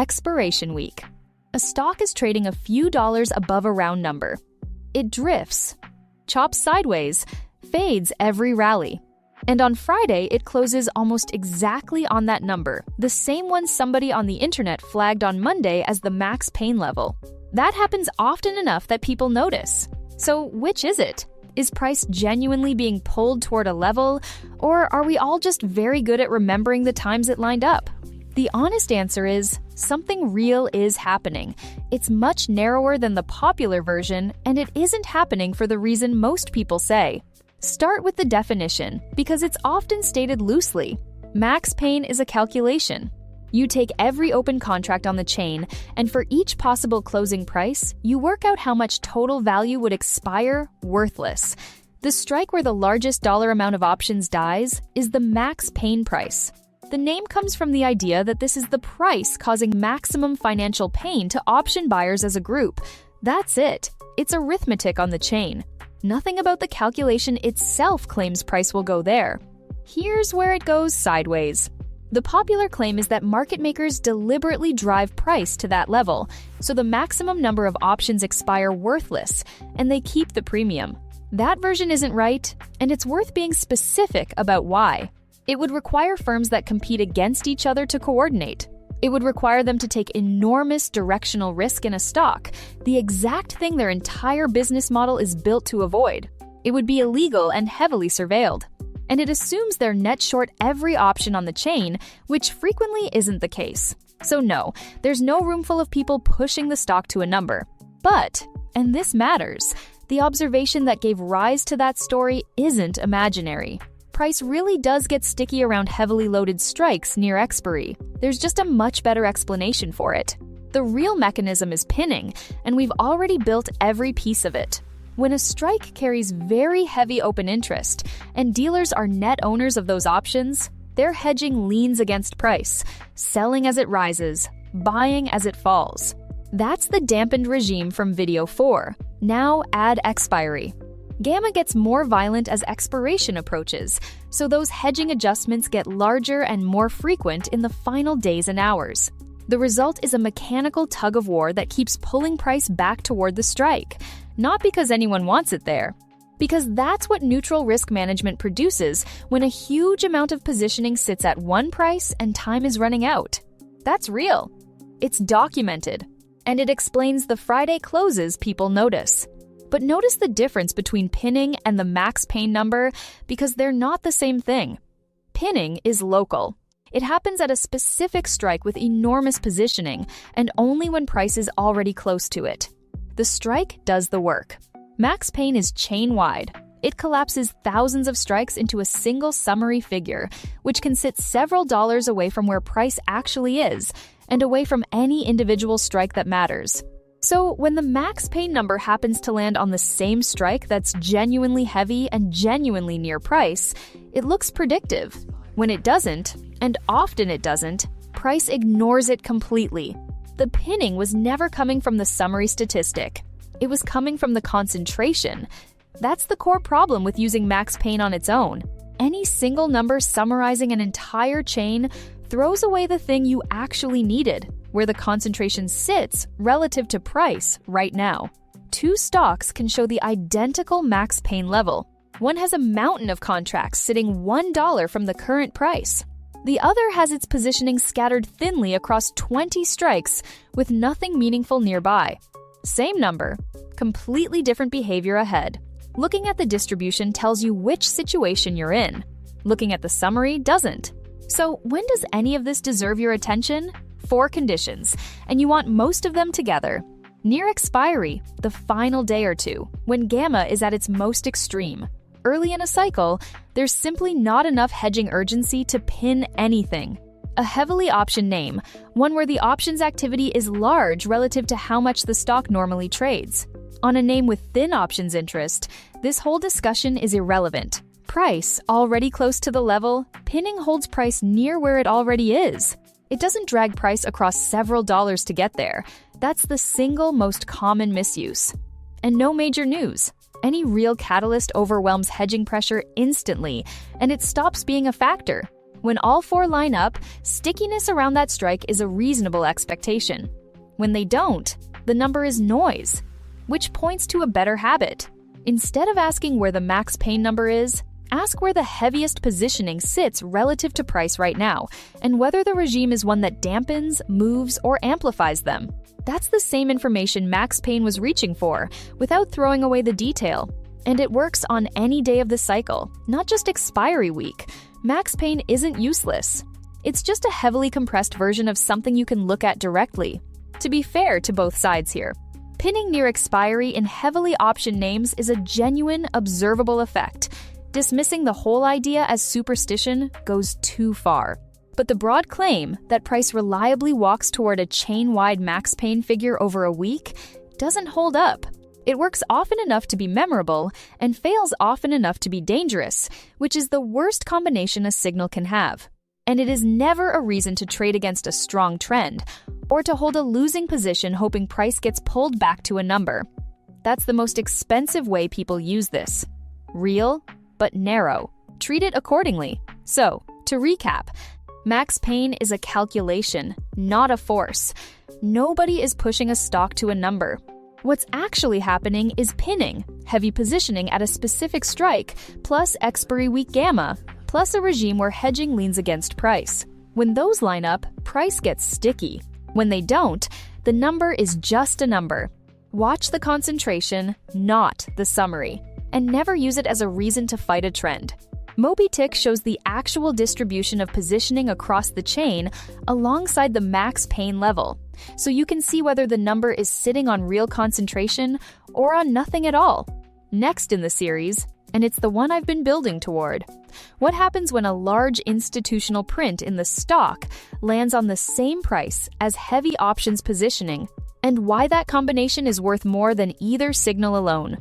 Expiration week. A stock is trading a few dollars above a round number. It drifts, chops sideways, fades every rally. And on Friday, it closes almost exactly on that number, the same one somebody on the internet flagged on Monday as the max pain level. That happens often enough that people notice. So which is it? Is price genuinely being pulled toward a level, or are we all just very good at remembering the times it lined up? The honest answer is, something real is happening. It's much narrower than the popular version, and it isn't happening for the reason most people say. Start with the definition, because it's often stated loosely. Max pain is a calculation. You take every open contract on the chain, and for each possible closing price, you work out how much total value would expire worthless. The strike where the largest dollar amount of options dies is the max pain price. The name comes from the idea that this is the price causing maximum financial pain to option buyers as a group. That's it. It's arithmetic on the chain. Nothing about the calculation itself claims price will go there. Here's where it goes sideways. The popular claim is that market makers deliberately drive price to that level, so the maximum number of options expire worthless, and they keep the premium. That version isn't right, and it's worth being specific about why. It would require firms that compete against each other to coordinate. It would require them to take enormous directional risk in a stock, the exact thing their entire business model is built to avoid. It would be illegal and heavily surveilled. And it assumes they're net short every option on the chain, which frequently isn't the case. So no, there's no room full of people pushing the stock to a number. But, and this matters, the observation that gave rise to that story isn't imaginary. Price really does get sticky around heavily loaded strikes near expiry. There's just a much better explanation for it. The real mechanism is pinning, and we've already built every piece of it. When a strike carries very heavy open interest, and dealers are net owners of those options, their hedging leans against price, selling as it rises, buying as it falls. That's the dampened regime from video 4. Now add expiry. Gamma gets more violent as expiration approaches, so those hedging adjustments get larger and more frequent in the final days and hours. The result is a mechanical tug-of-war that keeps pulling price back toward the strike, not because anyone wants it there, because that's what neutral risk management produces when a huge amount of positioning sits at one price and time is running out. That's real. It's documented, and it explains the Friday closes people notice. But notice the difference between pinning and the max pain number because they're not the same thing. Pinning is local. It happens at a specific strike with enormous positioning and only when price is already close to it. The strike does the work. Max pain is chain-wide. It collapses thousands of strikes into a single summary figure, which can sit several dollars away from where price actually is and away from any individual strike that matters. So when the max pain number happens to land on the same strike that's genuinely heavy and genuinely near price, it looks predictive. When it doesn't, and often it doesn't, price ignores it completely. The pinning was never coming from the summary statistic. It was coming from the concentration. That's the core problem with using max pain on its own. Any single number summarizing an entire chain throws away the thing you actually needed, where the concentration sits relative to price right now. Two stocks can show the identical max pain level. One has a mountain of contracts sitting $1 from the current price. The other has its positioning scattered thinly across 20 strikes with nothing meaningful nearby. Same number, completely different behavior ahead. Looking at the distribution tells you which situation you're in. Looking at the summary doesn't. So when does any of this deserve your attention? 4 conditions, and you want most of them together. Near expiry, the final day or two, when gamma is at its most extreme. Early in a cycle, there's simply not enough hedging urgency to pin anything. A heavily optioned name, one where the options activity is large relative to how much the stock normally trades. On a name with thin options interest, this whole discussion is irrelevant. Price already close to the level, pinning holds price near where it already is. It doesn't drag price across several dollars to get there. That's the single most common misuse. And no major news. Any real catalyst overwhelms hedging pressure instantly, and it stops being a factor. When all four line up, stickiness around that strike is a reasonable expectation. When they don't, the number is noise, which points to a better habit. Instead of asking where the max pain number is, ask where the heaviest positioning sits relative to price right now, and whether the regime is one that dampens, moves, or amplifies them. That's the same information Max Pain was reaching for, without throwing away the detail. And it works on any day of the cycle, not just expiry week. Max Pain isn't useless. It's just a heavily compressed version of something you can look at directly. To be fair to both sides here, pinning near expiry in heavily optioned names is a genuine, observable effect. Dismissing the whole idea as superstition goes too far. But the broad claim that price reliably walks toward a chain-wide max pain figure over a week doesn't hold up. It works often enough to be memorable and fails often enough to be dangerous, which is the worst combination a signal can have. And it is never a reason to trade against a strong trend or to hold a losing position hoping price gets pulled back to a number. That's the most expensive way people use this. Real, but narrow. Treat it accordingly. So, to recap, Max Pain is a calculation, not a force. Nobody is pushing a stock to a number. What's actually happening is pinning, heavy positioning at a specific strike, plus expiry week gamma, plus a regime where hedging leans against price. When those line up, price gets sticky. When they don't, the number is just a number. Watch the concentration, not the summary, and never use it as a reason to fight a trend. MobiTick shows the actual distribution of positioning across the chain alongside the max pain level, so you can see whether the number is sitting on real concentration or on nothing at all. Next in the series, and it's the one I've been building toward, what happens when a large institutional print in the stock lands on the same price as heavy options positioning, and why that combination is worth more than either signal alone.